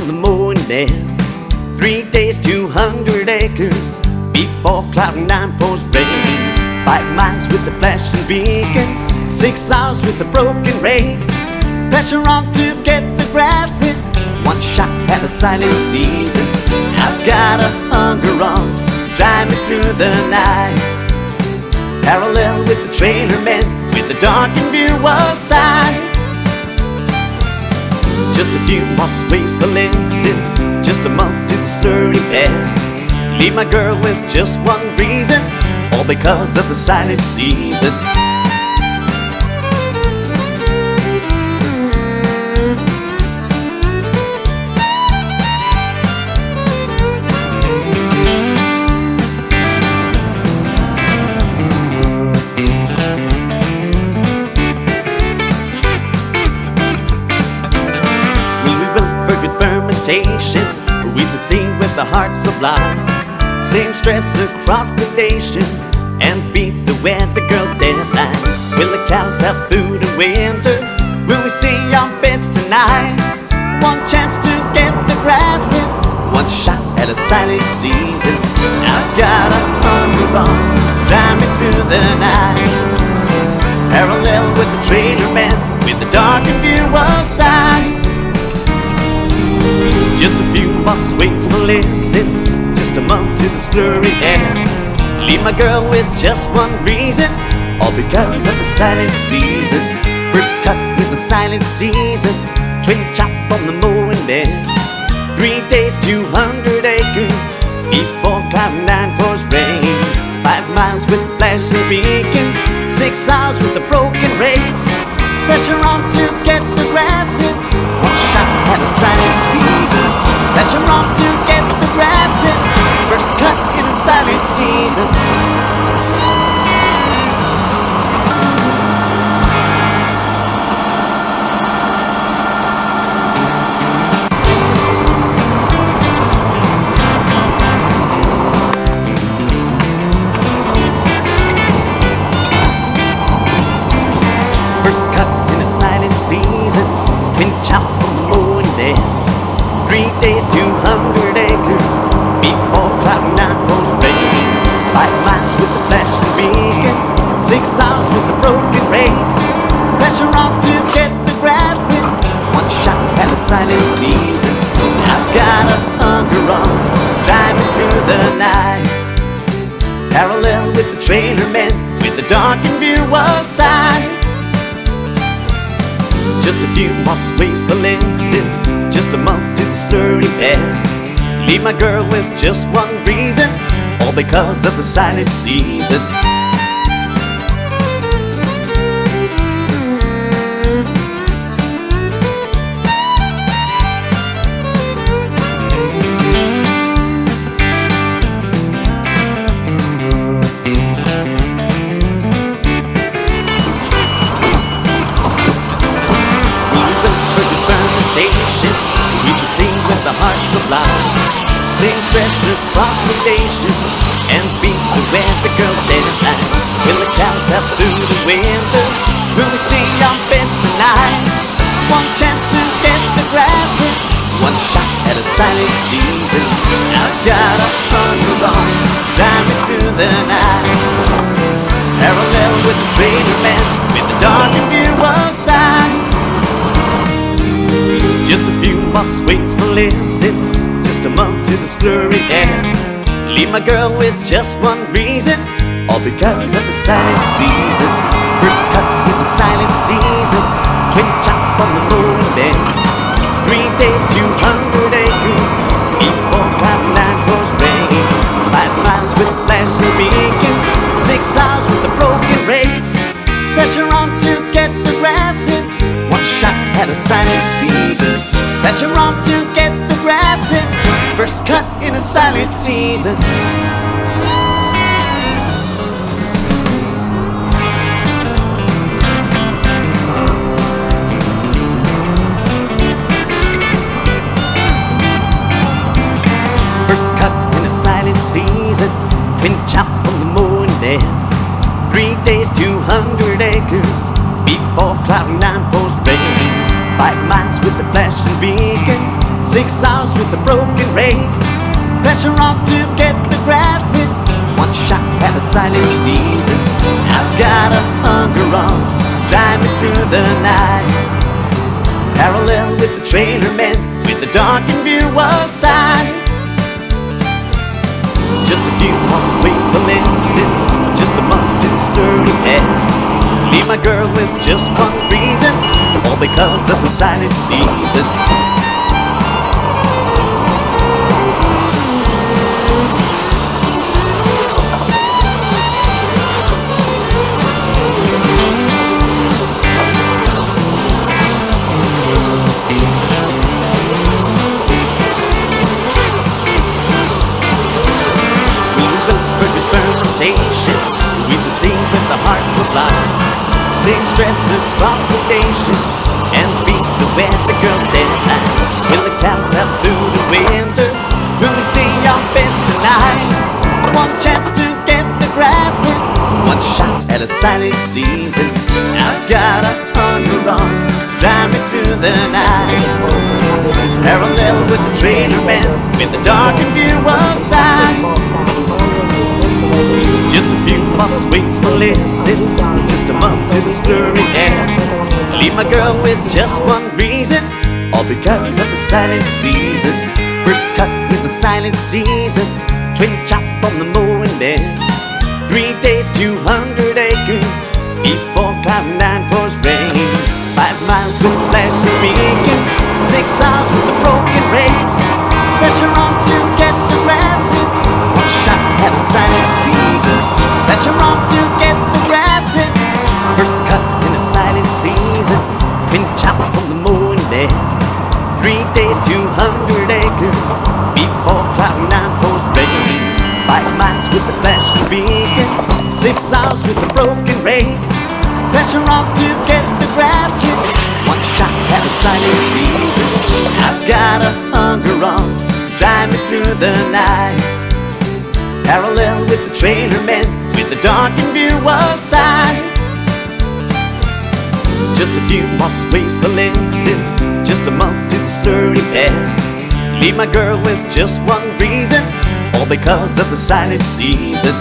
from the mowing then. 3 days, 200 acres, before cloud and 9 pours rain. 5 miles with the flashing beacons, 6 hours with the broken rain. Pressure on to get the grass in, 1 shot at a silent season. I've got a hunger on to drive me through the night, parallel with the trailer men, with the darkened view of sight. Just a few more sways for lifting, just a month to the slurry bed. Leave my girl with just 1 reason, all because of the silent season. We succeed with the heart sublime. Same stress across the nation, and beat the weather girl's deadline. Will the cows have food in winter? Will we see our beds tonight? 1 chance to get the grass in, 1 shot at a silent season. I've got a hunger on to drive me through the night, parallel with the trailer man, with the darkened view of sight. Just a few more swings for lifting, just a month to the slurry air. Leave my girl with just 1 reason, all because of the silent season. First cut with the silent season, twin chop on the mowing bed. 3 days, 200 acres, before cloud 9 pours rain. 5 miles with flashing beacons, 6 hours with the broken rain. Pressure on to get the grass in, 1 shot at a silent season. Pressure on to get the grass in, first cut in a silent season. First cut in a silent season, twin chop on the mowing bed. 3 days, 200 acres, before cloud 9 pours rain. 5 miles with the flashing beacons, 6 hours with the broken rain. Pressure on to get the grass in, 1 shot at a silent season. I've got a hunger on, driving through the night, parallel with the trailer men, with the darkened view of sight. Just a few more sways for lifting, just a month to the slurry bed. Leave my girl with just 1 reason, all because of the silent season. We succeed with the heart sublime. Same stress across the nation, and beat the weather girl's deadline. Will the cows have food in winter? Will we see our beds tonight? 1 chance to get the grass in, 1 shot at a silent season. I've got a hunger on, drive me through the night, parallel with the trailer man, with the darkened view of sight. Just a few more swings for lifting, just a month to the slurry air. Leave my girl with just 1 reason, all because of the silent season. First cut with the silent season, twin chop on the mowing bed. 3 days, 200 acres, before cloud 9 pours rain. 5 miles with flashing beacons, 6 hours with the broken rain. Pressure on to get the grass in, 1 shot at a silent season. Pressure on to get the grass in, first cut in a silent season. First cut in a silent season, twin chop on the mowing bed. 3 days, 200 acres, before cloud 9 pours rain. 5 miles with the flashing beacons, 6 hours with a broken rake. Pressure on to get the grass in. One shot at a silent season. I've got a hunger on, driving through the night. Parallel with the trailer men, with the darkened view of sight. Just a few more sweets for lifting, just a month in sturdy head. Leave my girl with just one reason, all because of the silent season. We succeed with the heart supply. Same stress across the nation, and beat the weather girl deadline. Will the cows out through the winter? Will we see our beds tonight? One chance to get the grass in, one shot at a silent season. I've got a hunger on, to drive me through the night. Parallel with the trailer man, with the darkened view of sight. Just a few more swings for lifting, just a month to the slurry air. Leave my girl with just one reason, all because of the silent season. First cut with the silent season, twin chop on the mowing bed. 3 days, 200 acres, before cloud 9 pours rain. 5 miles with flashing beacons, 6 hours with a broken rake. Pressure on to get the grass in, one shot at a silent season. Pressure on to get the grass in, first cut in a silent season. Twin chop from the mowing bed. 3 days, 200 acres, before cloud 9 pours rain. 5 miles with the flashing beacons, 6 hours with a broken rake. Pressure on to get the grass in, one shot at a silent season. I've got a hunger on, drive me through the night. Parallel with the trailer men, with the darkened view of sight. Just a few more swings for lifting, just a month to the sturdy head. Leave my girl with just one reason, all because of the silent season.